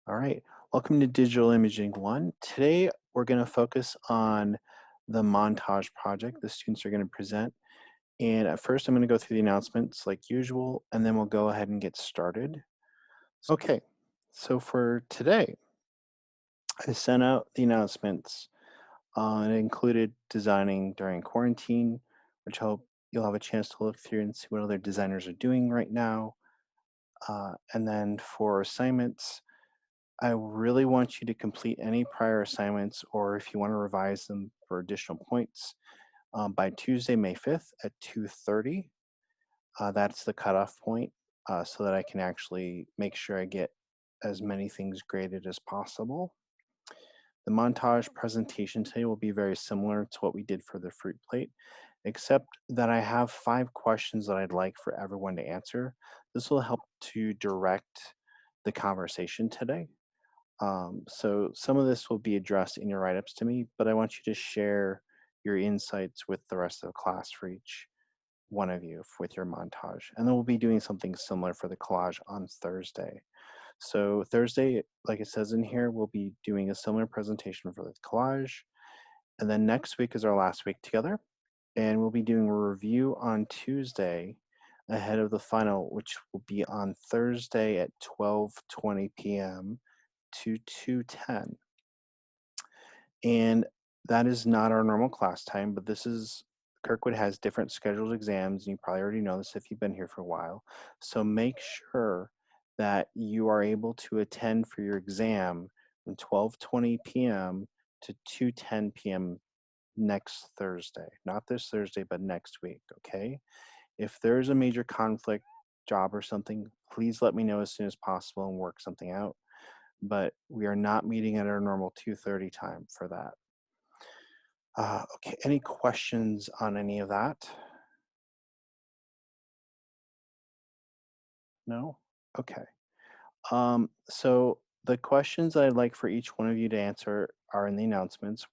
All right, welcome to Digital Imaging 1. Today we're going to focus on the montage project the students are going to present. And at first I'm going to go through the announcements like usual, and then we'll go ahead and get started. Okay, so for today, I sent out the announcements. It included designing during quarantine, which I hope you'll have a chance to look through and see what other designers are doing right now. And then for assignments, I really want you to complete any prior assignments, or if you want to revise them for additional points, by Tuesday, May 5th at 2:30. That's the cutoff point, so that I can actually make sure I get as many things graded as possible. The montage presentation today will be very similar to what we did for the fruit plate, except that I have 5 questions that I'd like for everyone to answer. This will help to direct the conversation today. So some of this will be addressed in your write-ups to me, but I want you to share your insights with the rest of the class for each one of you with your montage. And then we'll be doing something similar for the collage on Thursday. So Thursday, like it says in here, we'll be doing a similar presentation for the collage. And then next week is our last week together. And we'll be doing a review on Tuesday ahead of the final, which will be on Thursday at 12:20 p.m. to 2:10. And that is not our normal class time, but this is Kirkwood has different scheduled exams, and you probably already know this if you've been here for a while. So make sure that you are able to attend for your exam from 12:20 p.m. to 2:10 p.m. next Thursday. Not this Thursday, but next week, okay? If there's a major conflict, job or something, please let me know as soon as possible and work something out. But we are not meeting at our normal 2:30 time for that. Okay, any questions on any of that? No? Okay. So the questions I'd like for each one of you to answer are in the announcements.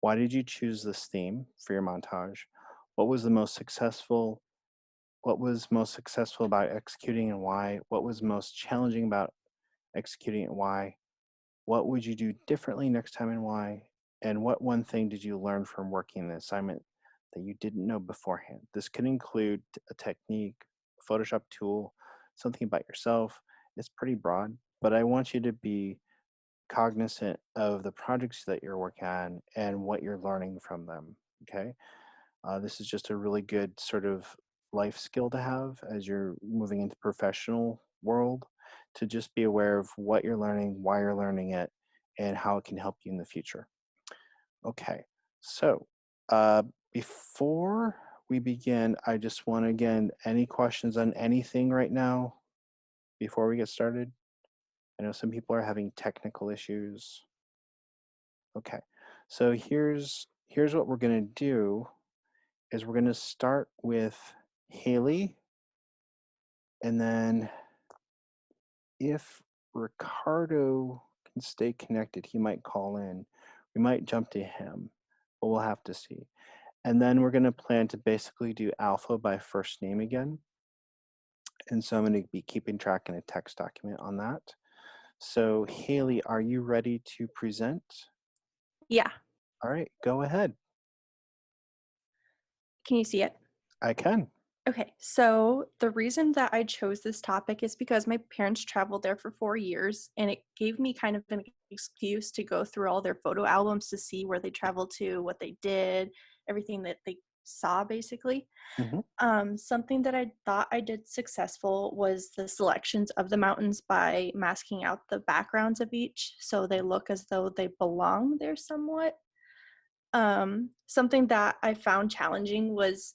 Why did you choose this theme for your montage? What was the most successful? What was most successful about executing and why? What was most challenging about executing and why? What would you do differently next time and why? And what one thing did you learn from working an assignment that you didn't know beforehand? This could include a technique, a Photoshop tool, something about yourself. It's pretty broad, but I want you to be cognizant of the projects that you're working on and what you're learning from them. Okay. This is just a really good sort of life skill to have as you're moving into professional world, to just be aware of what you're learning, why you're learning it, and how it can help you in the future. Okay, so uh, before we begin, I just want to, again, any questions on anything right now before we get started? I know some people are having technical issues. Okay, so here's what we're gonna do is we're gonna start with Haley, and then if Ricardo can stay connected, he might call in. We might jump to him, but we'll have to see. And then we're gonna plan to basically do alpha by first name again. And so I'm gonna be keeping track in a text document on that. So Haley, are you ready to present? Yeah. All right, go ahead. Can you see it? I can. Okay. So the reason that I chose this topic is because my parents traveled there for 4 years, and it gave me kind of an excuse to go through all their photo albums to see where they traveled to, what they did, everything that they saw basically. Hmm. Something that I thought I did successful was the selections of the mountains by masking out the backgrounds of each so they look as though they belong there somewhat. Something that I found challenging was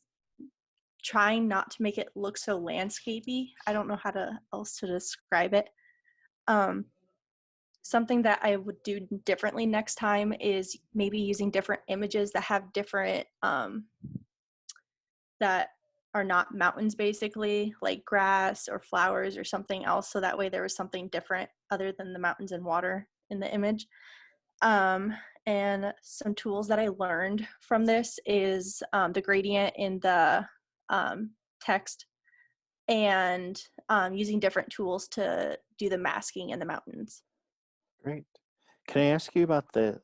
trying not to make it look so landscapey. I don't know how to else to describe it. Um, Something that I would do differently next time is maybe using different images that have different that are not mountains basically, like grass or flowers or something else, so that way there was something different other than the mountains and water in the image. Um, and some tools that I learned from this is the gradient in the text and using different tools to do the masking in the mountains. Great. Can I ask you about the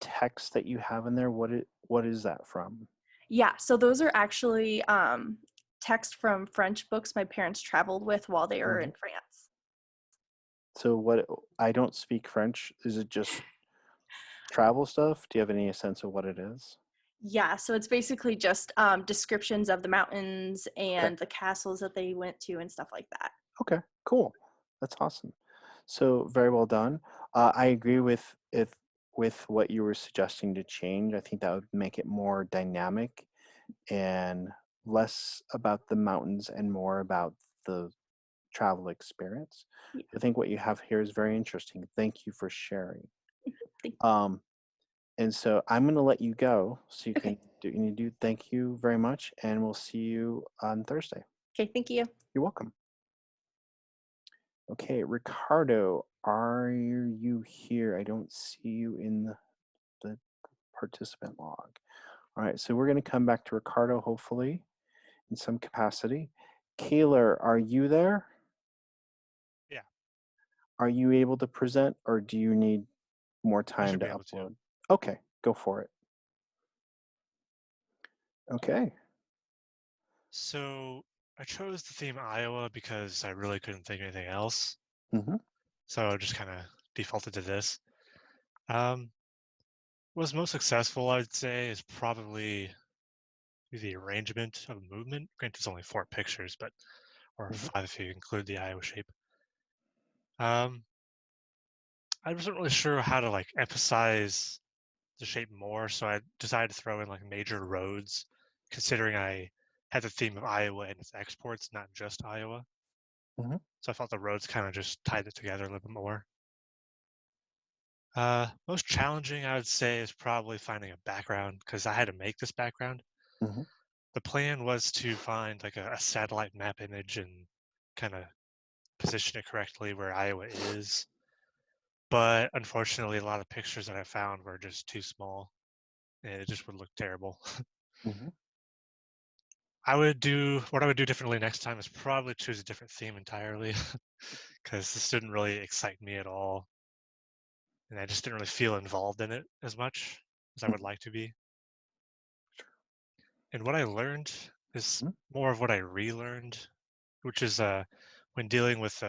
text that you have in there? What is that from? Yeah, so those are actually text from French books my parents traveled with while they were Mhm. in France. So what I don't speak French. Is it just travel stuff? Do you have any sense of what it is? Yeah, so it's basically just descriptions of the mountains Okay. and the castles that they went to and stuff like that. Okay. Cool. That's awesome. So very well done. I agree with what you were suggesting to change. I think that would make it more dynamic and less about the mountains and more about the travel experience. Yeah, I think what you have here is very interesting. Thank you for sharing. thank- Um, and so I'm going to let you go so you can okay. do what you need to do. Thank you very much, and we'll see you on Thursday. Okay, thank you. You're welcome. Okay, Ricardo, are you here? I don't see you in the participant log. All right, so we're going to come back to Ricardo, hopefully, in some capacity. Kaylor, are you there? Yeah, Are you able to present, or do you need more I time should to be able to. upload? Okay, go for it. Okay. So I chose the theme Iowa because I really couldn't think of anything else. Mm-hmm. So I just kind of defaulted to this. Um, what's most successful, I'd say, is probably the arrangement of movement. Granted, it's only 4 pictures, but or Mm-hmm. 5 if you include the Iowa shape. Um, I wasn't really sure how to like emphasize the shape more, so I decided to throw in like major roads, considering I had the theme of Iowa and its exports, not just Iowa. Mm-hmm. So I felt the roads kind of just tied it together a little bit more. Most challenging, I would say, is probably finding a background because I had to make this background. Mm-hmm. The plan was to find like a satellite map image and kind of position it correctly where Iowa is. But unfortunately, a lot of pictures that I found were just too small and it just would look terrible. Mm-hmm. I would do what I would do differently next time is probably choose a different theme entirely because this didn't really excite me at all. And I just didn't really feel involved in it as much as I would like to be. And what I learned is Mm-hmm. more of what I relearned, which is when dealing with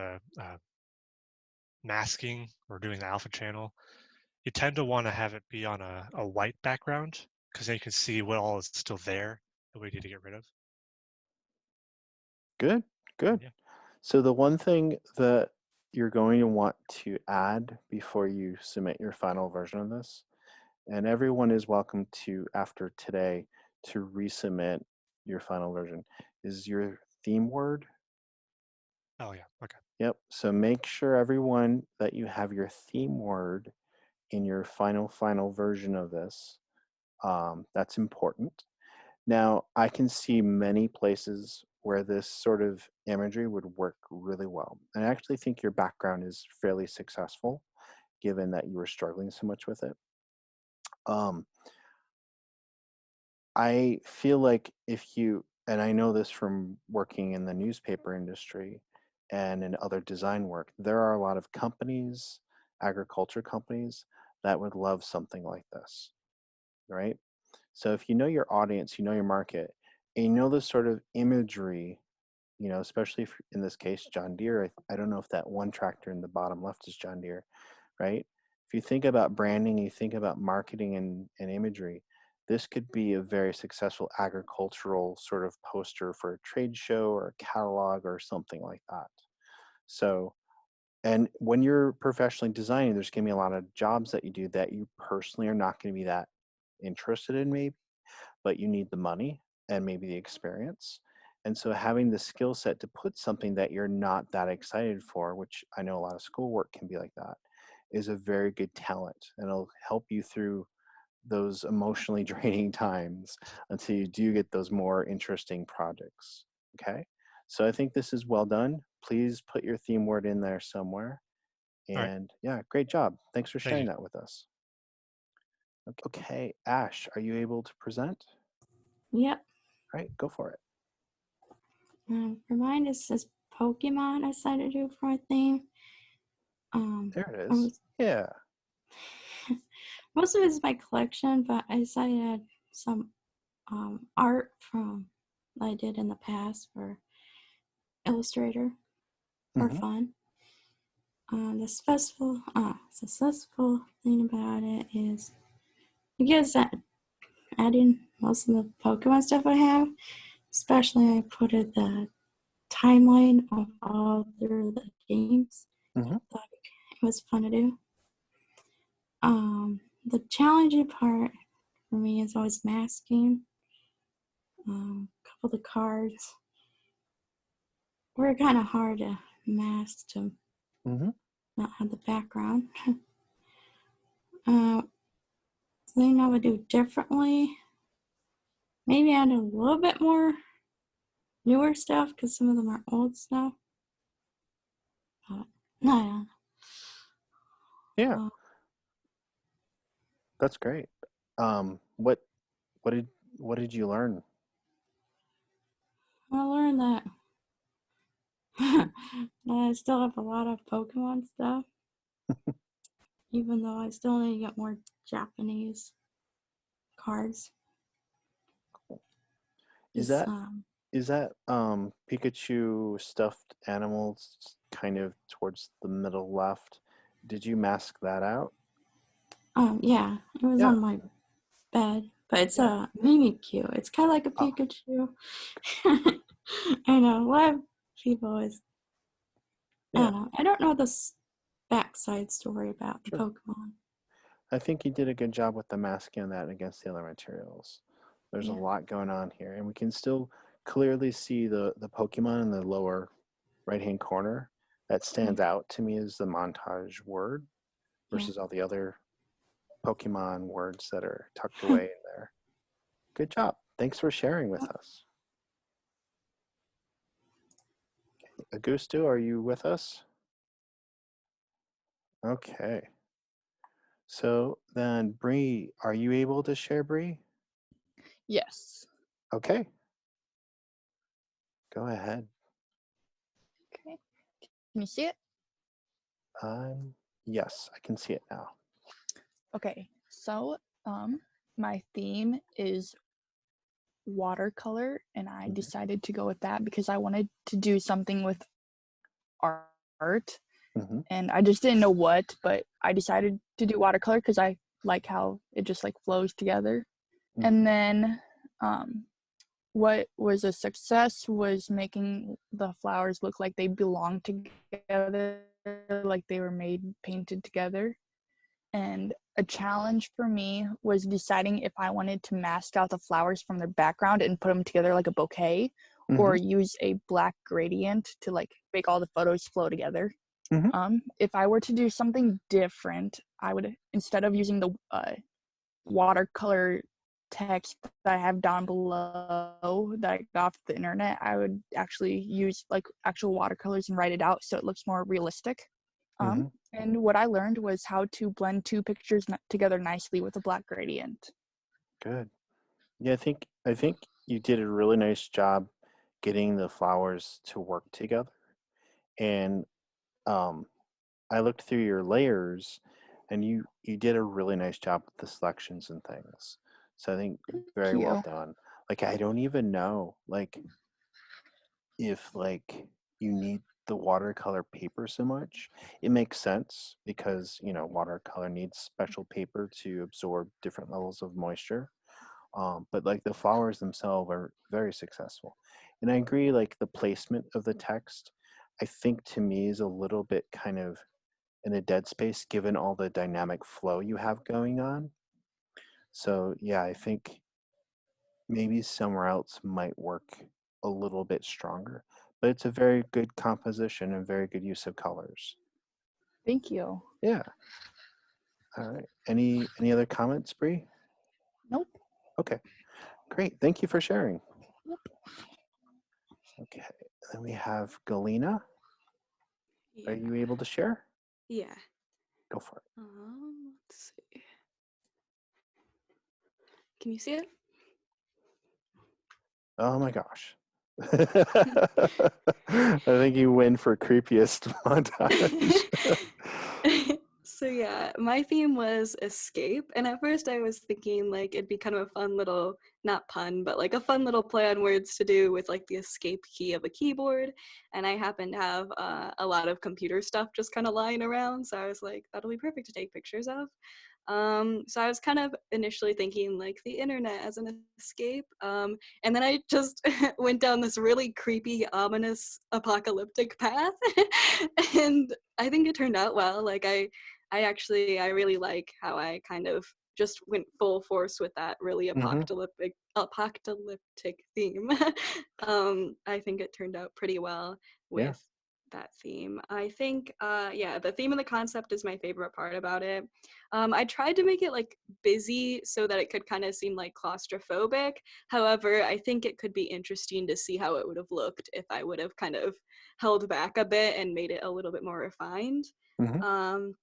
masking or doing the alpha channel, you tend to want to have it be on a white background because then you can see what all is still there that we need to get rid of. Good. Good. Yeah. So the one thing that you're going to want to add before you submit your final version of this, and everyone is welcome to, after today, to resubmit your final version, is your theme word. Oh yeah. Okay. Yep. So make sure everyone that you have your theme word in your final version of this. That's important. Now, I can see many places where this sort of imagery would work really well. And I actually think your background is fairly successful, given that you were struggling so much with it. Um, I feel like if you, and I know this from working in the newspaper industry and in other design work, there are a lot of companies, agriculture companies, that would love something like this, right? So if you know your audience, you know your market, and you know the sort of imagery, especially if in this case, John Deere, I don't know if that one tractor in the bottom left is John Deere, right? If you think about branding, you think about marketing and imagery, this could be a very successful agricultural sort of poster for a trade show or a catalog or something like that. So, and when you're professionally designing, there's going to be a lot of jobs that you do that you personally are not going to be that interested in, maybe, but you need the money and maybe the experience. And so having the skill set to put something that you're not that excited for, which I know a lot of schoolwork can be like that, is a very good talent. And it'll help you through those emotionally draining times until you do get those more interesting projects. Okay. So I think this is well done. Please put your theme word in there somewhere. All right. And yeah, great job. Thanks for Thank sharing you. that with us. Okay, Ash, are you able to present? Yep. All right, go for it. For mine, it says Pokemon I decided to do for a theme. Um, There it I is. was Yeah. Most of it's my collection, but I decided to add some art from I did in the past for Illustrator for Hmm. fun. The successful thing about it is I guess that adding most of the Pokemon stuff I have, especially I put it the timeline of all the games. Hmm. Thought it was fun to do. The challenging part for me is always masking. A couple of the cards were kind of hard to mask to Hmm. not have the background. uh, Something I would do differently. Maybe add a little bit more newer stuff because some of them are old stuff. But no, Yeah, uh, that's great. What what did what did you learn? I learned that I still have a lot of Pokemon stuff, even though I still need to get more Japanese cards. Is Just that is that Pikachu stuffed animals kind of towards the middle left? Did you mask that out? yeah, it was Yeah, on my bed, but it's yeah. a Mimikyu. It's kind of like a Oh, Pikachu. I know a lot of people is. I yeah, don't know. I don't know the backside story about the sure. Pokemon. I think you did a good job with the masking on that against the other materials. There's a Yeah, lot going on here, and we can still clearly see the Pokemon in the lower right-hand corner. That yeah, stands out to me as the montage word yeah. versus all the other Pokemon words that are tucked away in there. Good job. Thanks for sharing with us. Augusto, are you with us? Okay. So then, Bree, are you able to share, Bree? Yes. Okay, go ahead. Okay. Can you see it? Um, yes, I can see it now. Okay. So, my theme is watercolor, and I Mhm. decided to go with that because I wanted to do something with art, Mhm. and I just didn't know what, but I decided to do watercolor because I like how it just like flows together. And Mhm. then, um, what was a success was making the flowers look like they belong together, like they were made painted together. And a challenge for me was deciding if I wanted to mask out the flowers from their background and put them together like a bouquet, or Mhm. use a black gradient to like make all the photos flow together. Mhm. If I were to do something different, I would, instead of using the watercolor text that I have down below that I got off the internet, I would actually use like actual watercolors and write it out so it looks more realistic. Um, Mhm. and what I learned was how to blend two pictures together nicely with a black gradient. Good. Yeah, I think you did a really nice job getting the flowers to work together. And um, I looked through your layers, and you did a really nice job with the selections and things. So I think Thank very well you. done. Like I don't even know if you need the watercolor paper so much. It makes sense because watercolor needs special paper to absorb different levels of moisture. But like the flowers themselves are very successful. And I agree, like the placement of the text, I think to me is a little bit kind of in a dead space given all the dynamic flow you have going on. So yeah, I think maybe somewhere else might work a little bit stronger. But it's a very good composition and very good use of colors. Thank you. Yeah. All right. Any other comments, Bree? Nope. Okay. Great. Thank you for sharing. Yep. Okay. Then we have Galena. Are Yeah. you able to share? Yeah. Go for it. Let's see. Can you see it? Oh my gosh. I think you win for creepiest montage. So yeah, my theme was escape, and at first I was thinking like it'd be kind of a fun little, not pun, but like a fun little play on words to do with like the escape key of a keyboard. And I happen to have a lot of computer stuff just kind of lying around, so I was like, that'll be perfect to take pictures of. So I was kind of initially thinking like the internet as an escape, and then I just went down this really creepy, ominous, apocalyptic path, and I think it turned out well. Like I really like how I kind of just went full force with that really Hmm. apocalyptic theme. I think it turned out pretty well Yeah. with that theme. I think yeah, the theme and the concept is my favorite part about it. I tried to make it like busy so that it could kind of seem like claustrophobic. However, I think it could be interesting to see how it would have looked if I would have kind of held back a bit and made it a little bit more refined. Hmm. Um,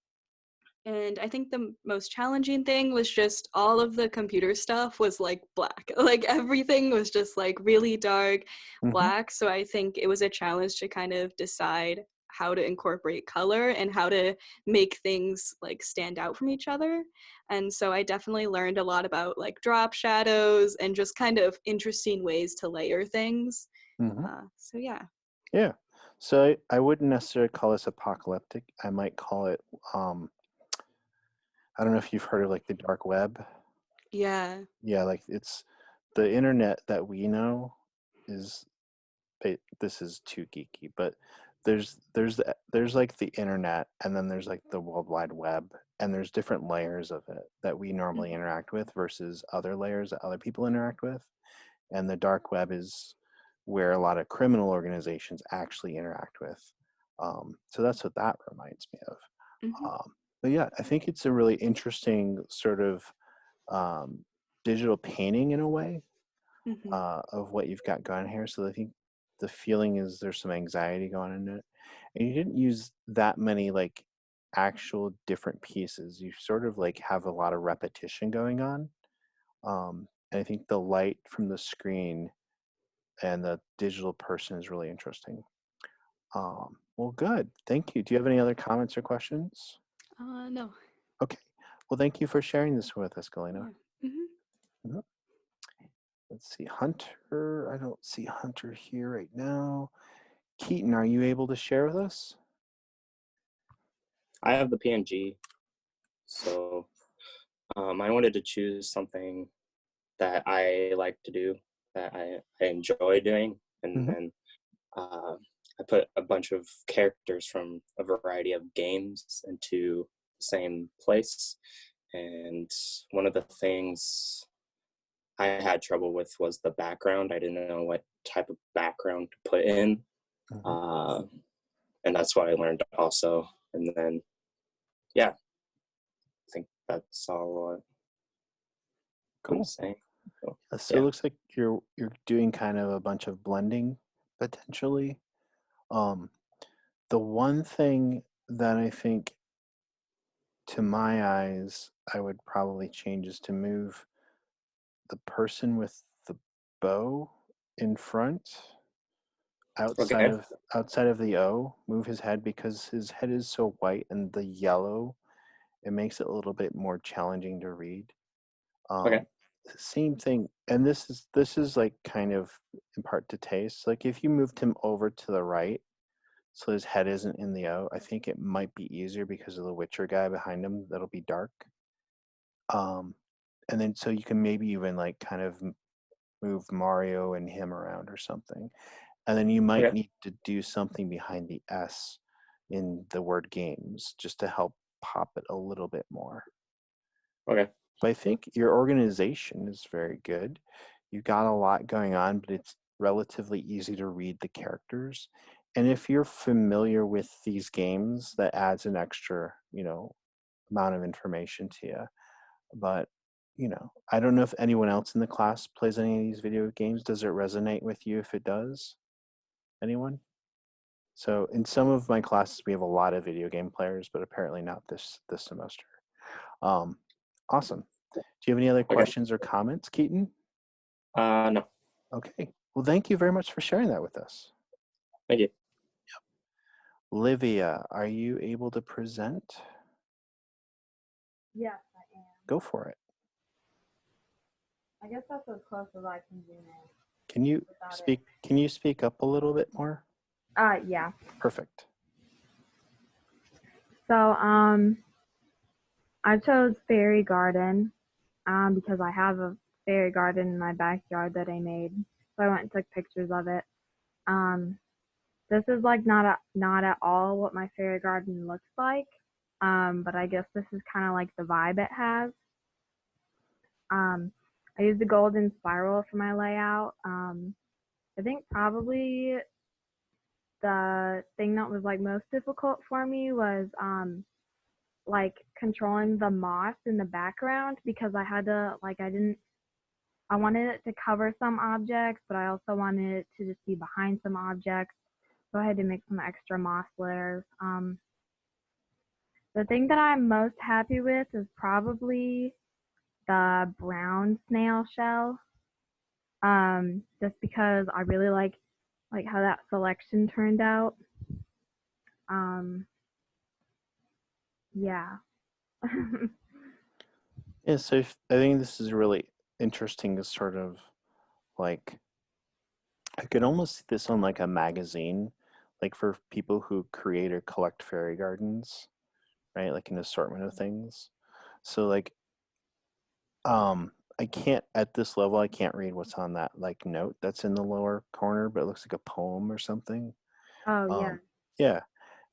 and I think the most challenging thing was just all of the computer stuff was like black. Like everything was just like really dark Hmm. black. So I think it was a challenge to kind of decide how to incorporate color and how to make things like stand out from each other. And so I definitely learned a lot about like drop shadows and just kind of interesting ways to layer things. Hmm. So yeah. Yeah. So I wouldn't necessarily call this apocalyptic. I might call it, I don't know if you've heard of like the dark web. Yeah. Yeah, like it's the internet that we know is, this is too geeky, but there's like the internet, and then there's like the World Wide Web, and there's different layers of it that we normally Mhm. interact with versus other layers that other people interact with. And the dark web is where a lot of criminal organizations actually interact with. So that's what that reminds me of. Mhm. But yeah, I think it's a really interesting sort of um, digital painting in a way Mhm. of what you've got going here. So I think the feeling is there's some anxiety going in it, and you didn't use that many like actual different pieces. You sort of like have a lot of repetition going on. And I think the light from the screen and the digital person is really interesting. Well, good. Thank you. Do you have any other comments or questions? No. Okay. Well, thank you for sharing this with us, Galena. Yeah. Mhm. Mhm. Let's see. Hunter. I don't see Hunter here right now. Keaton, are you able to share with us? I have the PNG, so I wanted to choose something that I like to do, that I enjoy doing, and Hmm. then I put a bunch of characters from a variety of games into the same place. And one of the things I had trouble with was the background. I didn't know what type of background to put in, Hmm. uh, and that's what I learned also. And then, yeah, I think that's all I'm Cool. saying. So, So it yeah. looks like you're doing kind of a bunch of blending potentially. Um, the one thing that I think, to my eyes, I would probably change is to move the person with the bow in front outside Okay. of outside of the O. Move his head because his head is so white, and the yellow, it makes it a little bit more challenging to read. Okay. Um, Same thing, and this is like kind of in part to taste. Like if you moved him over to the right, so his head isn't in the O, I think it might be easier because of the Witcher guy behind him that'll be dark. Um, and then so you can maybe even like kind of move Mario and him around or something. And then you might Okay. need to do something behind the S in the word games just to help pop it a little bit more. Okay. But I think your organization is very good. You got a lot going on, but it's relatively easy to read the characters. And if you're familiar with these games, that adds an extra, amount of information to you. But, I don't know if anyone else in the class plays any of these video games. Does it resonate with you if it does? Anyone? So in some of my classes, we have a lot of video game players, but apparently not this semester. Um, awesome. Do you have any other Okay. questions or comments, Keaton? No. Okay. Well, thank you very much for sharing that with us. Thank you. Livia, are you able to present? Yes, I am. Go for it. I guess that's as close as I can do now. Can you Without speak? Can you speak up a little bit more? Yeah. Perfect. So, I chose fairy garden, because I have a fairy garden in my backyard that I made. So I went and took pictures of it. Um, this is like not at all what my fairy garden looks like. But I guess this is kind of like the vibe it has. I used the golden spiral for my layout. I think probably the thing that was like most difficult for me was like controlling the moss in the background, because I had to like I wanted it to cover some objects, but I also wanted it to just be behind some objects. So I had to make some extra moss layers. The thing that I'm most happy with is probably the brown snail shell. Just because I really like how that selection turned out. Um, yeah. Yeah. So I think this is really interesting. To sort of like, I could almost see this on like a magazine, like for people who create or collect fairy gardens, right? Like an assortment of things. So like, I can't at this level. I can't read what's on that like note that's in the lower corner, but it looks like a poem or something. Oh yeah. Yeah.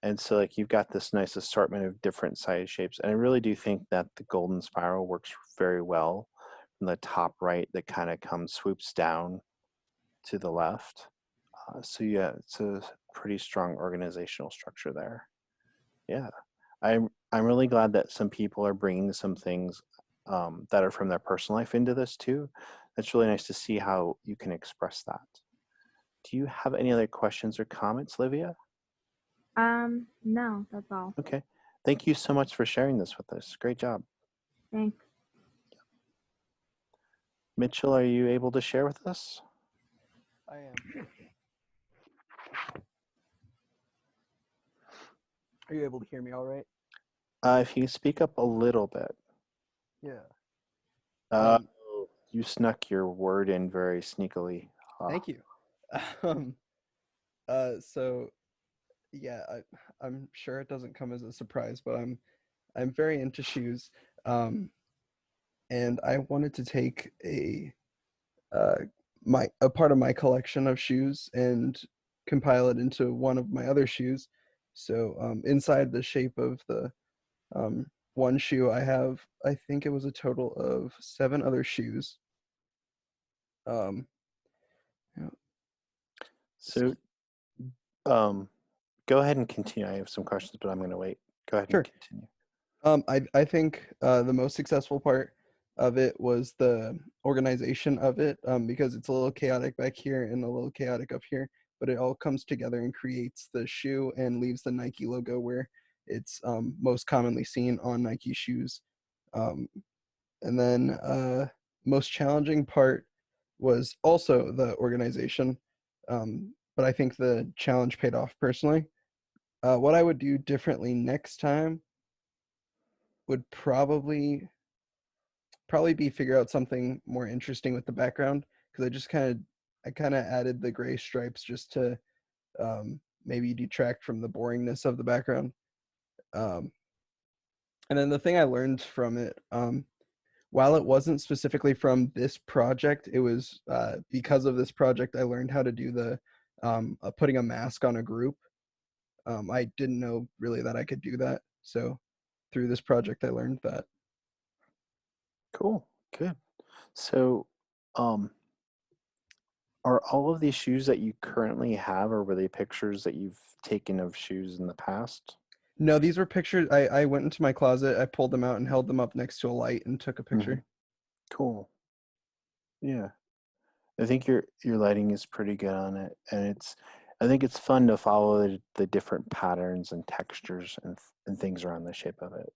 And so like you've got this nice assortment of different size shapes. And I really do think that the golden spiral works very well from the top right that kind of comes swoops down to the left. So yeah, it's a pretty strong organizational structure there. Yeah. I'm really glad that some people are bringing some things that are from their personal life into this too. It's really nice to see how you can express that. Do you have any other questions or comments, Livia? No, that's all. Okay. Thank you so much for sharing this with us. Great job. Thanks. Mitchell, are you able to share with us? I am. Are you able to hear me all right? If you speak up a little bit. Yeah. Uh, Um, you snuck your word in very sneakily. Thank you. Um, so yeah, I'm sure it doesn't come as a surprise, but I'm very into shoes. And I wanted to take uh a part of my collection of shoes and compile it into one of my other shoes. So inside the shape of the one shoe, I think it was a total of 7 other shoes. Um, yeah, So go ahead and continue. I have some questions, but I'm going to wait. Go ahead and sure. continue. I think the most successful part of it was the organization of it, because it's a little chaotic back here and a little chaotic up here, but it all comes together and creates the shoe and leaves the Nike logo where it's most commonly seen on Nike shoes. Um, and then most challenging part was also the organization, but I think the challenge paid off personally. What I would do differently next time would probably be figure out something more interesting with the background, because I kind of added the gray stripes just to maybe detract from the boringness of the background. Um, and then the thing I learned from it, while it wasn't specifically from this project, it was because of this project I learned how to do the putting a mask on a group. I didn't know really that I could do that, so through this project I learned that. Cool. Good. So, are all of these shoes that you currently have, or were they pictures that you've taken of shoes in the past? No, these were pictures. I went into my closet, I pulled them out and held them up next to a light and took a picture. Cool. Yeah. I think your lighting is pretty good on it, and I think it's fun to follow the different patterns and textures and things around the shape of it.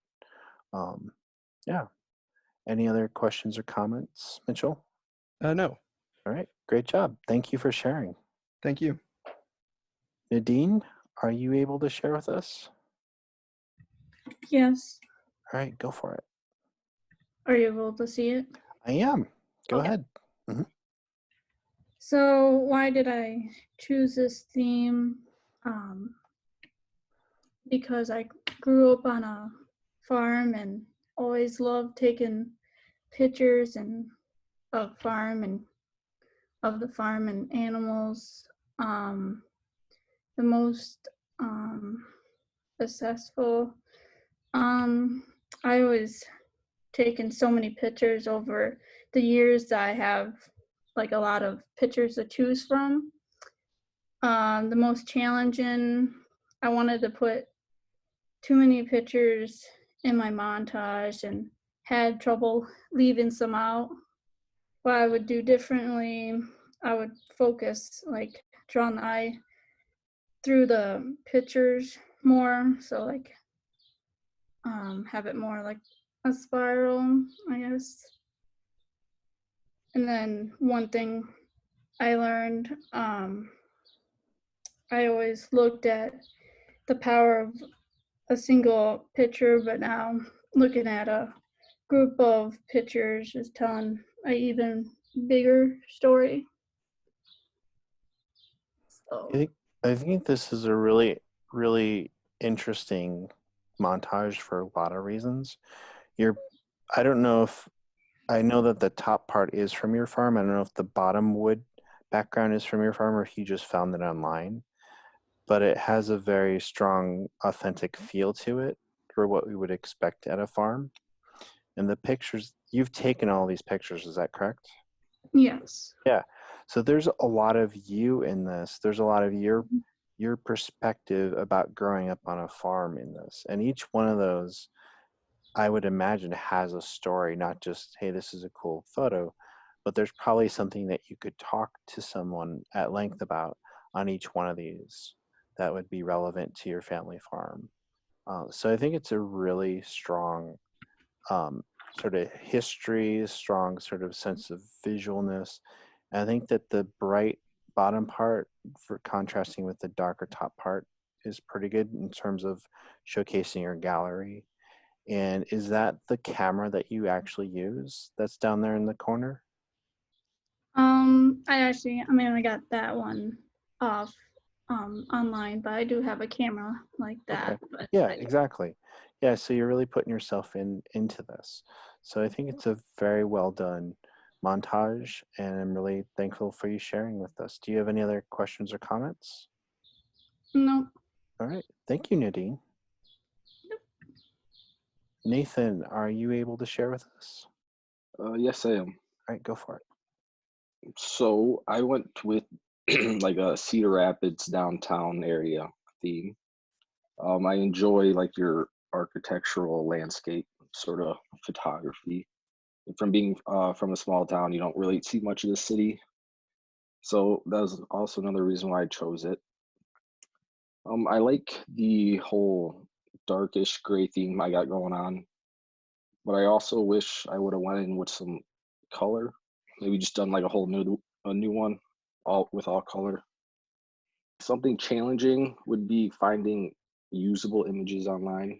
Um, yeah. Any other questions or comments, Mitchell? No, All right. Great job. Thank you for sharing. thank you. Nadine, are you able to share with us? Yes. All right, go for it. Are you able to see it? I am. Go Okay. ahead. Mhm. So why did I choose this theme? Because I grew up on a farm and always loved taking pictures of the farm and animals. The most successful. I always taken so many pictures over the years that I have like a lot of pictures to choose from. The most challenging, I wanted to put too many pictures in my montage and had trouble leaving some out. What I would do differently, I would focus, like draw an eye through the pictures more. So like have it more like a spiral, I guess. And then one thing I learned, I always looked at the power of a single picture, but now looking at a group of pictures is telling an even bigger story. So I think I think this is a really interesting montage for a lot of reasons. You're I don't know if I know that the top part is from your farm. I don't know if the bottom wood background is from your farm or if you just found it online, but it has a very strong, authentic feel to it for what we would expect at a farm. And the pictures, you've taken all these pictures, is that correct? yes. Yeah. So there's a lot of you in this. There's a lot of your perspective about growing up on a farm in this. And each one of those, I would imagine, has a story, not just, hey, this is a cool photo, but there's probably something that you could talk to someone at length about on each one of these that would be relevant to your family farm. So I think it's a really strong um, sort of history, strong sort of sense of visualness. And I think that the bright bottom part for contrasting with the darker top part is pretty good in terms of showcasing your gallery. And is that the camera that you actually use that's down there in the corner? I got that one off online, but I do have a camera like Okay. that. But Yeah, exactly. Yeah, so you're really putting yourself into this. So I think it's a very well done montage, and I'm really thankful for you sharing with us. Do you have any other questions or comments? no. All right. Thank you, Nadine. Nathan, are you able to share with us? Yes, I am. All right, go for it. So I went with like a Cedar Rapids downtown area theme. I enjoy like your architectural landscape sort of photography. From being from a small town, you don't really see much of the city, so that was also another reason why I chose it. I like the whole darkish gray theme I got going on, but I also wish I would have went in with some color. Maybe just done like a new one, all with all color. Something challenging would be finding usable images online.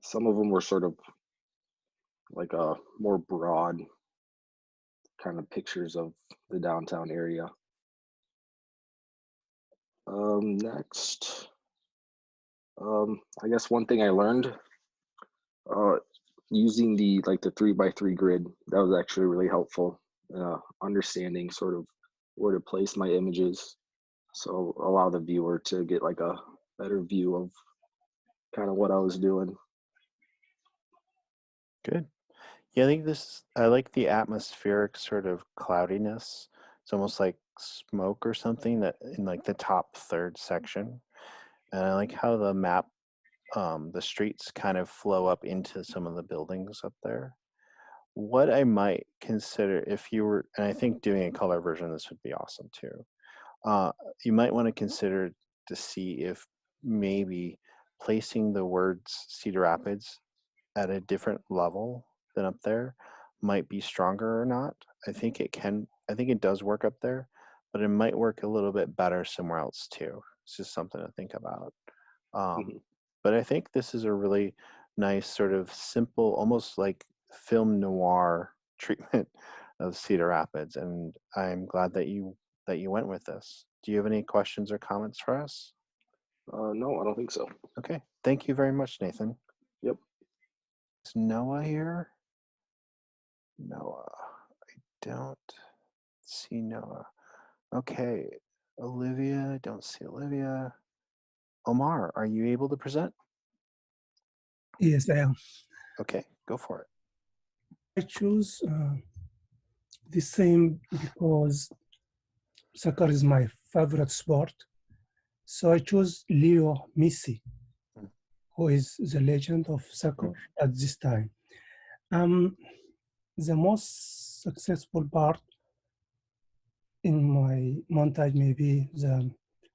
Some of them were sort of like a more broad kind of pictures of the downtown area. Next, I guess one thing I learned uh, using the 3x3 grid, that was actually really helpful. Understanding sort of where to place my images, so allow the viewer to get like a better view of kind of what I was doing. Good. Yeah, I like the atmospheric sort of cloudiness. It's almost like smoke or something that in like the top third section. And I like how the map, the streets kind of flow up into some of the buildings up there. What I might consider if you were, and I think doing a color version of this would be awesome too. You might want to consider to see if maybe placing the words Cedar Rapids at a different level than up there might be stronger or not. I think it does work up there, but it might work a little bit better somewhere else too. It's just something to think about. Um, Mhm. but I think this is a really nice sort of simple, almost like film noir treatment of Cedar Rapids, and I'm glad that you went with this. Do you have any questions or comments for us? No, I don't think so. Okay, thank you very much, Nathan. Yep. Is Noah here? Noah, I don't see Noah. Okay, Olivia, I don't see Olivia. Omar, are you able to present? Yes, I am. Okay, go for it. I choose the same because soccer is my favorite sport. So I chose Leo Messi, Mm. who is the legend of soccer at this time. Um, the most successful part in my montage may be the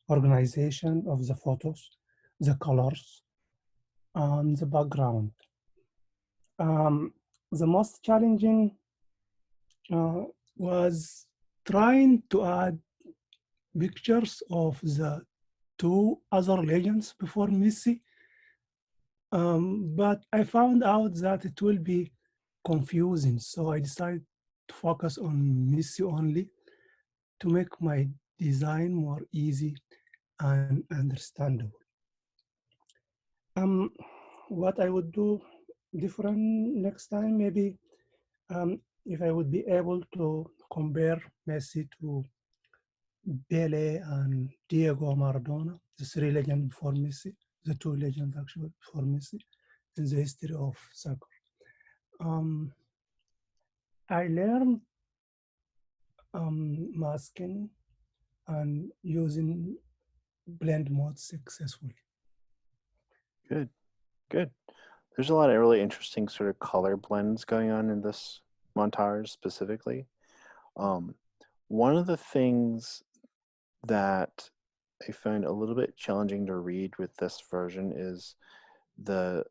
organization of the photos, the colors, and the background. The most challenging was trying to add pictures of the two other legends before Messi. But I found out that it will be confusing. So I decided to focus on Messi only to make my design more easy and understandable. Um, what I would do different next time, maybe if I would be able to compare Messi to Pele and Diego Maradona, the three legends before Messi, the two legends actually before Messi in the history of soccer. I learned masking and using blend mode successfully. Good, good. There's a lot of really interesting sort of color blends going on in this montage specifically. One of the things that I find a little bit challenging to read with this version is the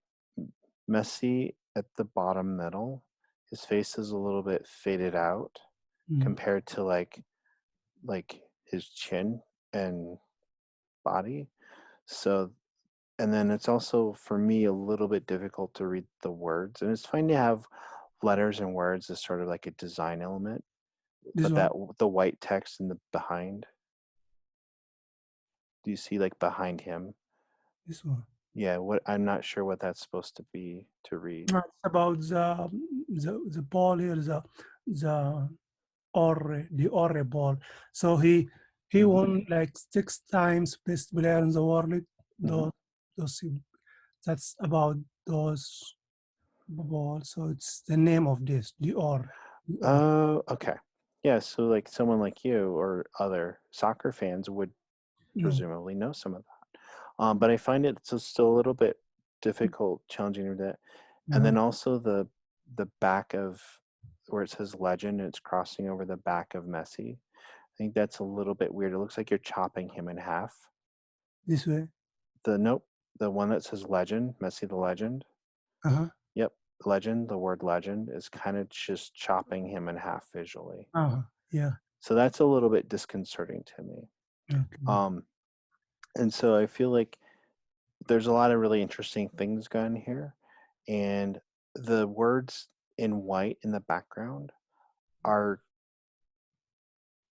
Messi at the bottom middle. His face is a little bit faded out compared to like his chin and body. So, and then it's also for me a little bit difficult to read the words, and it's fine to have letters and words as sort of like a design element, This but one, the white text in the behind, do you see like behind him? this one. Yeah, what I'm not sure what that's supposed to be to read. It's about the ball here, the Orre ball. So he won like 6 times best player in the world. Those, those that's about those balls. So it's the name of this, the Orre. Oh, okay. Yeah, so like someone like you or other soccer fans would No, presumably know some of that. But I find it still a little bit difficult, challenging with that. And then also the back of where it says legend, it's crossing over the back of Messi. I think that's a little bit weird. It looks like you're chopping him in half. this way. Nope, the one that says legend, Messi the legend. Uh-huh. Yep, legend, the word legend is kind of just chopping him in half visually. Uh-huh. Yeah. So that's a little bit disconcerting to me. Okay. And so I feel like there's a lot of really interesting things going here. And the words in white in the background are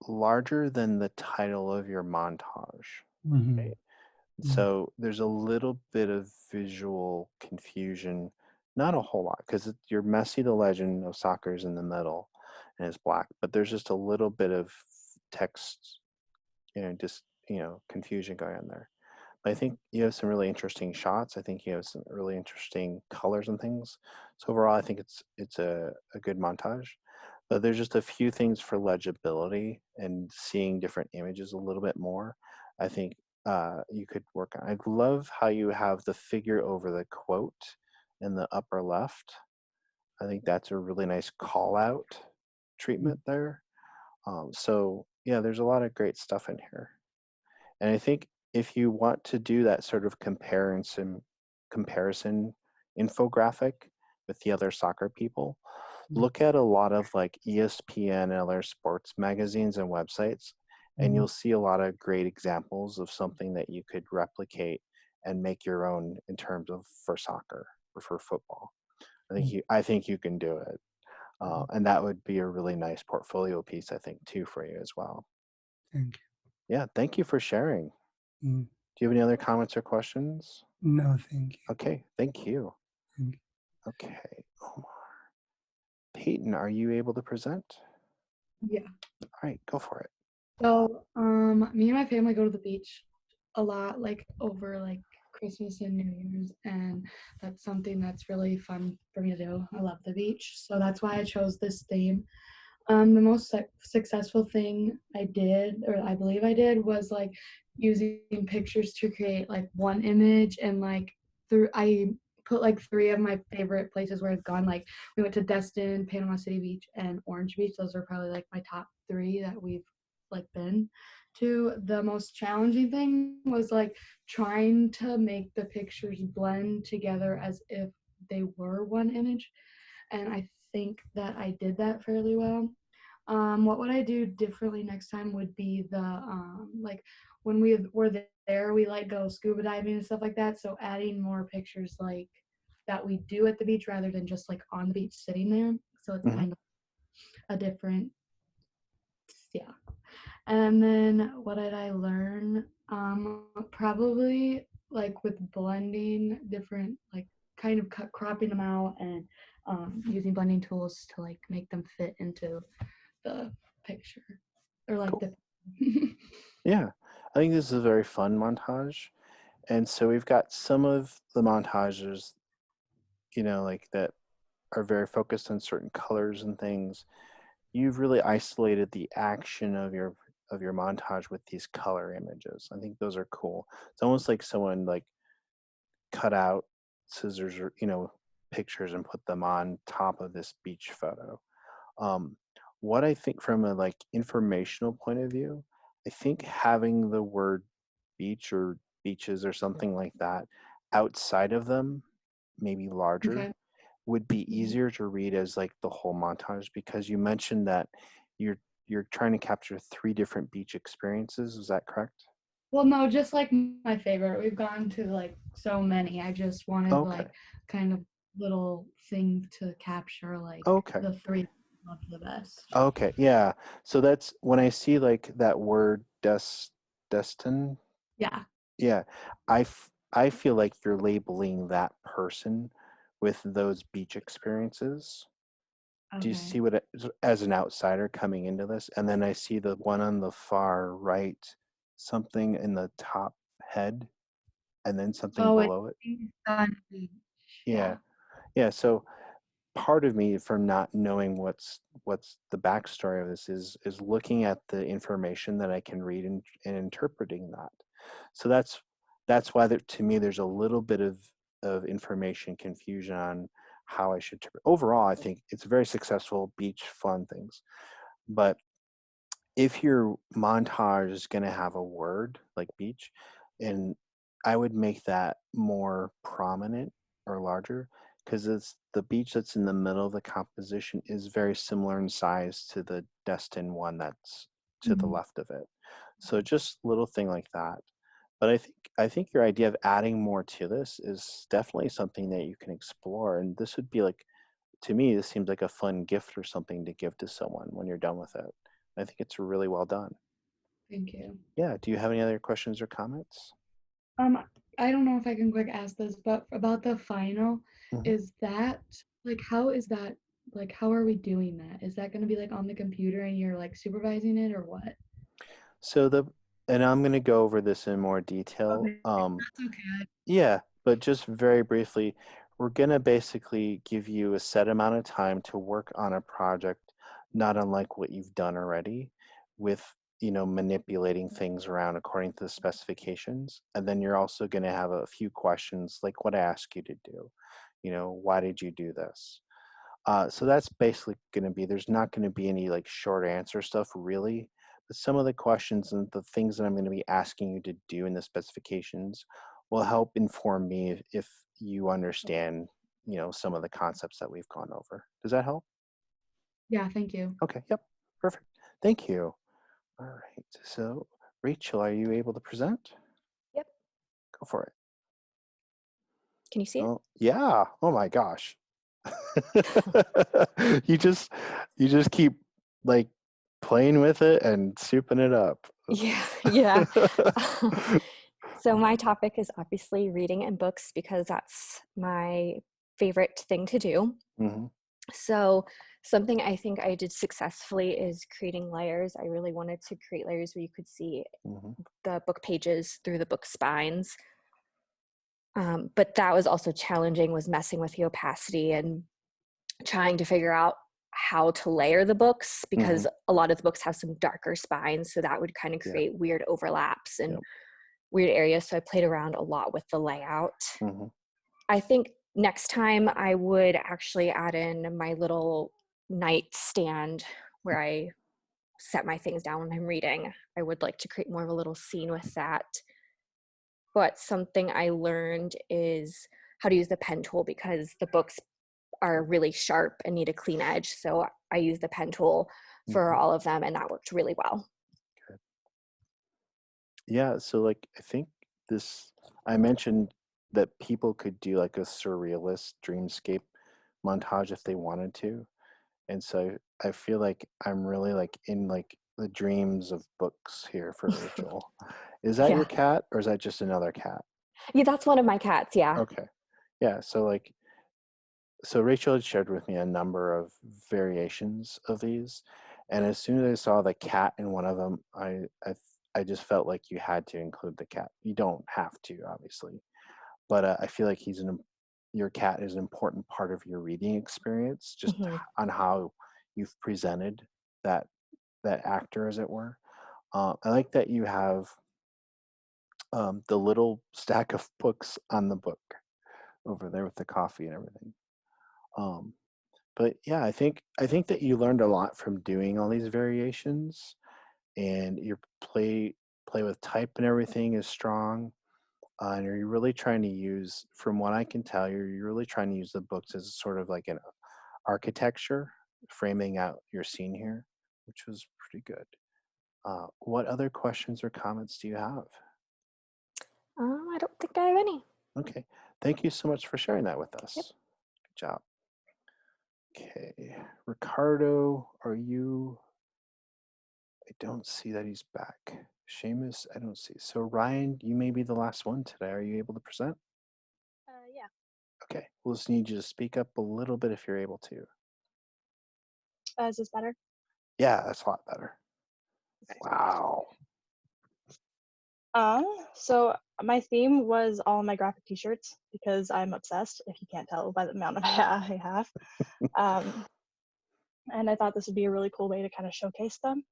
larger than the title of your montage. Mm-hmm. Right? So there's a little bit of visual confusion, not a whole lot, because you're Messi, the legend of soccer is in the middle and it's black, but there's just a little bit of text, just, confusion going on there. But I think you have some really interesting shots. I think you have some really interesting colors and things. So overall, I think it's a good montage. But there's just a few things for legibility and seeing different images a little bit more. I think you could work on. I love how you have the figure over the quote in the upper left. I think that's a really nice call out treatment there. So yeah, there's a lot of great stuff in here. And I think if you want to do that sort of comparison infographic with the other soccer people, look at a lot of like ESPN and other sports magazines and websites, and you'll see a lot of great examples of something that you could replicate and make your own in terms of for soccer, prefer football. I think you can do it. And that would be a really nice portfolio piece, I think, too, for you as well. Thank Yeah, thank you for sharing. you. Do you have any other comments or questions? No, thank you. Okay, thank you. Thank you. Okay, Omar. Peyton, are you able to present? Yeah. All right, go for it. So, me and my family go to the beach a lot, like over like Christmas and New Year's, and that's something that's really fun for me to do. I love the beach, so that's why I chose this theme. The most successful thing I did, or I believe I did, was like using pictures to create like one image, and like I put like 3 of my favorite places where I've gone. Like we went to Destin, Panama City Beach, and Orange Beach. Those are probably like my top 3 that we've like been to. The most challenging thing was like trying to make the pictures blend together as if they were one image, and I think that I did that fairly well. What would I do differently next time would be the like when we were there, we like go scuba diving and stuff like that. So adding more pictures like that we do at the beach rather than just like on the beach sitting there. So it's kind of a different, yeah. And then what did I learn? Probably like with blending different, like kind of cropping them out and using blending tools to like make them fit into the picture or like Cool. the Yeah, I think this is a very fun montage. And so we've got some of the montages, like that are very focused on certain colors and things. You've really isolated the action of your montage with these color images. I think those are cool. It's almost like someone like cut out scissors or pictures and put them on top of this beach photo. Um, what I think from a like informational point of view, I think having the word beach or beaches or something like that outside of them, maybe larger, okay. would be easier to read as like the whole montage, because you mentioned that you're trying to capture 3 different beach experiences. Is that correct? Well, no, just like my favorite. We've gone to like so many. I just wanted Okay. like kind of little thing to capture like Okay. the 3 I love the best. Okay. Yeah. So that's when I see like that word destin. Yeah. Yeah. I feel like you're labeling that person with those beach experiences. Do you Okay. see what as an outsider coming into this? And then I see the one on the far right, something in the top head, and then something Oh, it's below it. on beach. Yeah. Yeah. Yeah. So part of me, from not knowing what's the backstory of this, is looking at the information that I can read and interpreting that. So that's why to me there's a little bit of information confusion on how I should interpret. Overall, I think it's very successful beach fun things. But if your montage is going to have a word like beach, and I would make that more prominent or larger, because it's the beach that's in the middle of the composition is very similar in size to the Destin one that's to the left of it. So just little thing like that. But I think your idea of adding more to this is definitely something that you can explore. And this would be like, to me, this seems like a fun gift or something to give to someone when you're done with it. I think it's really well done. Thank you. Yeah. Do you have any other questions or comments? I don't know if I can quick ask this, but about the final, Mhm. is that like how is that like how are we doing that? Is that going to be like on the computer and you're like supervising it or what? So and I'm going to go over this in more detail. Okay, that's okay. Yeah, but just very briefly, we're going to basically give you a set amount of time to work on a project, not unlike what you've done already, with manipulating things around according to the specifications. And then you're also going to have a few questions like what I asked you to do. Why did you do this? So that's basically going to be, there's not going to be any like short answer stuff really, but some of the questions and the things that I'm going to be asking you to do in the specifications will help inform me if you understand, some of the concepts that we've gone over. Does that help? Yeah, thank you. Okay, yep, perfect. Thank you. All right, so Rachel, are you able to present? Yep. Go for it. Can you see it? Oh, yeah. Oh my gosh. you just you just keep like playing with it and souping it up. Yeah, yeah. So my topic is obviously reading and books because that's my favorite thing to do. hmm So something I think I did successfully is creating layers. I really wanted to create layers where you could see hmm the book pages through the book spines. But that was also challenging, was messing with the opacity and trying to figure out how to layer the books, hmm because a lot of the books have some darker spines, so that would kind of Yeah. create weird overlaps and Yep. weird areas. So I played around a lot with the layout. hmm I think next time I would actually add in my little nightstand where I set my things down when I'm reading. I would like to create more of a little scene with that. But something I learned is how to use the pen tool, because the books are really sharp and need a clean edge. So I use the pen tool for hmm all of them, and that worked really well. Yeah. So like I think this I mentioned that people could do like a surrealist dreamscape montage if they wanted to. And so I feel like I'm really like in like the dreams of books here for Rachel. Is that your Yeah. cat or is that just another cat? Yeah, that's one of my cats. Yeah. Okay. Yeah. So like, so Rachel had shared with me a number of variations of these. And as soon as I saw the cat in one of them, I just felt like you had to include the cat. You don't have to, obviously, but I feel like your cat is an important part of your reading experience, just hmm on how you've presented that actor, as it were. I like that you have the little stack of books on the book over there with the coffee and everything. Um, but yeah, I think that you learned a lot from doing all these variations, and your play with type and everything is strong. And you're really trying to use, from what I can tell, you're really trying to use the books as sort of like an architecture, framing out your scene here, which was pretty good. What other questions or comments do you have? I don't think I have any. Okay, thank you so much for sharing that with Yep. us. Good job. Okay, Ricardo, are you? I don't see that he's back. Seamus, I don't see. So Ryan, you may be the last one today. Are you able to present? Yeah. Okay, we'll just need you to speak up a little bit if you're able to. Is this better? Yeah, that's a lot better. Okay. Wow. So my theme was all my graphic t-shirts because I'm obsessed, if you can't tell by the amount of I have. And I thought this would be a really cool way to kind of showcase them.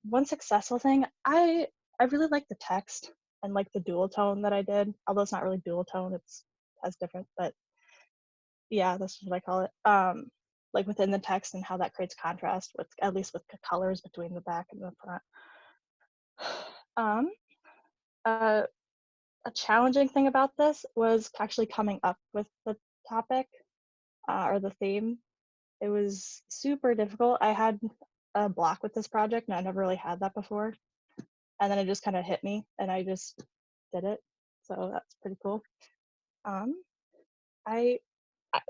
One successful thing, I really like the text and like the dual tone that I did, although it's not really dual tone, that's different, but yeah, that's what I call it. Like within the text and how that creates contrast with, at least with the colors between the back and the front. Um, uh, a challenging thing about this was actually coming up with the topic or the theme. It was super difficult. I had a block with this project and I never really had that before. And then it just kind of hit me and I just did it. So that's pretty cool. Um, I, I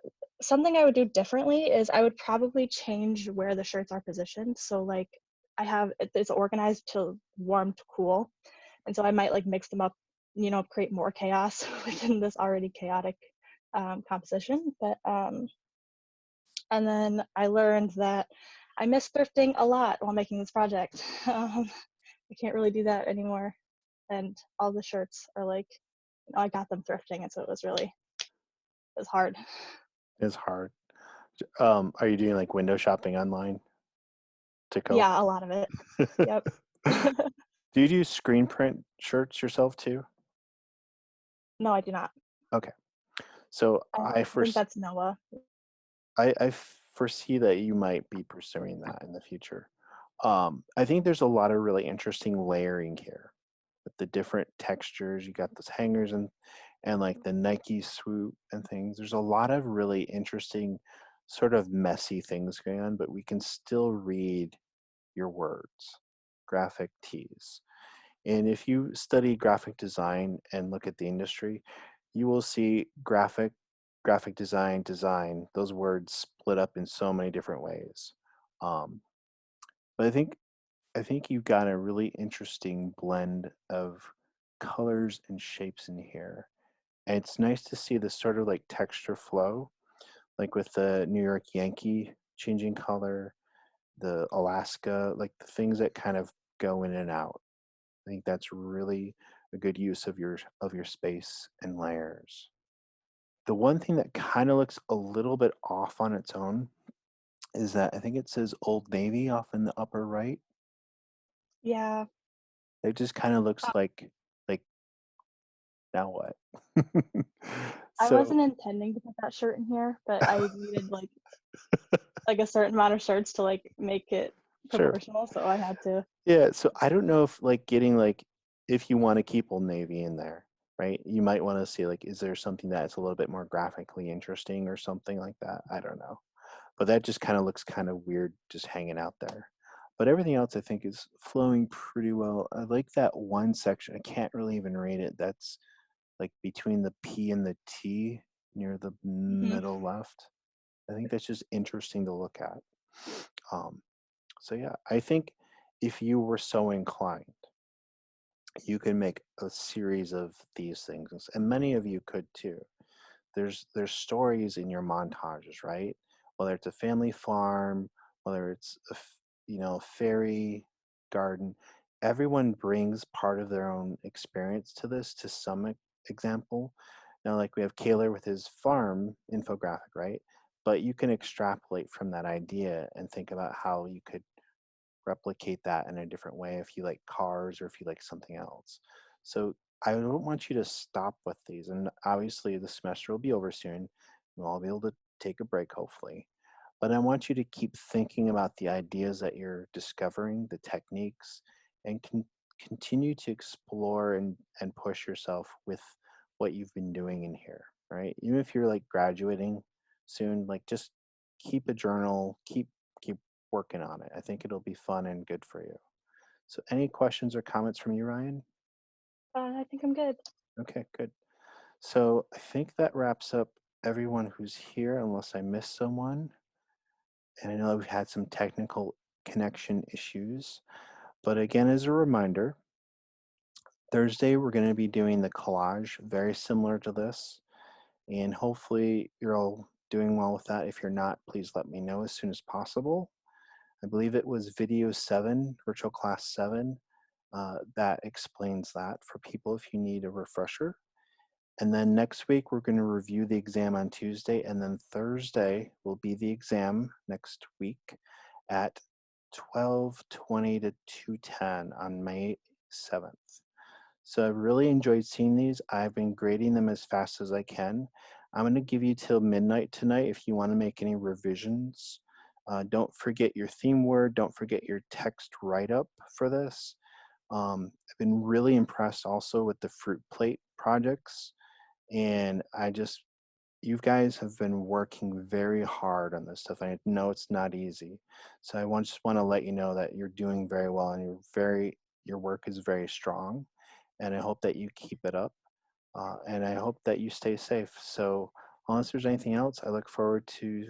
something I would do differently is I would probably change where the shirts are positioned. So like it's organized to warm to cool. And so I might like mix them up, create more chaos within this already chaotic composition. But and then I learned that I miss thrifting a lot while making this project. I can't really do that anymore. And all the shirts are like, I got them thrifting, and so it was hard. It's hard. Are you doing like window shopping online to cope? Yeah, a lot of it. Yep. Do you do screen print shirts yourself too? No, I do not. Okay. So I think that's Noah. I foresee that you might be pursuing that in the future. I think there's a lot of really interesting layering here with the different textures. You got those hangers and like the Nike swoop and things. There's a lot of really interesting, sort of messy things going on, but we can still read your words, graphic tees. And if you study graphic design and look at the industry, you will see graphic design, those words split up in so many different ways. But I think you've got a really interesting blend of colors and shapes in here. And it's nice to see this sort of like texture flow, like with the New York Yankee changing color, the Alaska, like the things that kind of go in and out. I think that's really a good use of your space and layers. The one thing that kind of looks a little bit off on its own is that I think it says Old Navy off in the upper right. Yeah. It just kind of looks Uh, like now what? I So wasn't intending to put that shirt in here, but I needed like a certain amount of shirts to like make it sure. proportional, so I had to. Yeah, so I don't know if like getting like if you want to keep Old Navy in there, right? You might want to see like is there something that's a little bit more graphically interesting or something like that. I don't know. But that just kind of looks kind of weird just hanging out there. But everything else I think is flowing pretty well. I like that one section. I can't really even read it. That's like between the P and the T near the Mhm. middle left. I think that's just interesting to look at. Um, so yeah, I think if you were so inclined, you can make a series of these things, and many of you could too. There's stories in your montages, right? Whether it's a family farm, whether it's fairy garden, everyone brings part of their own experience to this to some example. Now, like we have Kaler with his farm infographic, right? But you can extrapolate from that idea and think about how you could replicate that in a different way if you like cars or if you like something else. So I don't want you to stop with these. And obviously the semester will be over soon. We'll all be able to take a break, hopefully. But I want you to keep thinking about the ideas that you're discovering, the techniques, and continue to explore and push yourself with what you've been doing in here, right? Even if you're like graduating soon, like just keep a journal, keep working on it. I think it'll be fun and good for you. So any questions or comments from you, Ryan? I think I'm good. Okay, good. So I think that wraps up everyone who's here, unless I missed someone. And I know we've had some technical connection issues. But again, as a reminder, Thursday we're going to be doing the collage, very similar to this. And hopefully you're all doing well with that. If you're not, please let me know as soon as possible. I believe it was video 7, virtual class 7, that explains that for people if you need a refresher. And then next week, we're going to review the exam on Tuesday. And then Thursday will be the exam next week at 12:20 to 2:10 on May 7th. So I've really enjoyed seeing these. I've been grading them as fast as I can. I'm going to give you till midnight tonight if you want to make any revisions. Don't forget your theme word. Don't forget your text write-up for this. I've been really impressed also with the fruit plate projects. And you guys have been working very hard on this stuff. I know it's not easy. So just want to let you know that you're doing very well and your work is very strong. And I hope that you keep it up. And I hope that you stay safe. So unless there's anything else, I look forward to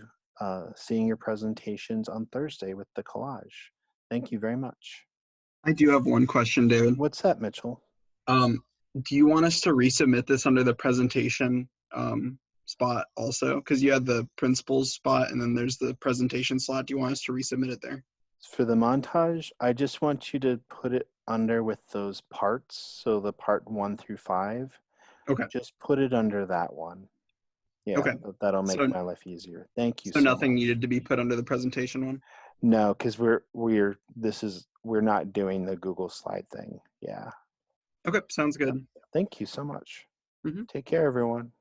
seeing your presentations on Thursday with the collage. Thank you very much. I do have one question, David. What's that, Mitchell? Do you want us to resubmit this under the presentation spot also? Because you had the principals spot and then there's the presentation slot. Do you want us to resubmit it there? For the montage, I just want you to put it under with those parts. So the part 1 through 5. Okay. Just put it under that one. Yeah, Okay. that'll make So, my life easier. Thank you so so nothing much. needed to be put under the presentation one? No, because we're not doing the Google slide thing. Yeah. Okay, sounds good. Thank you so much. Mhm. Take care, everyone.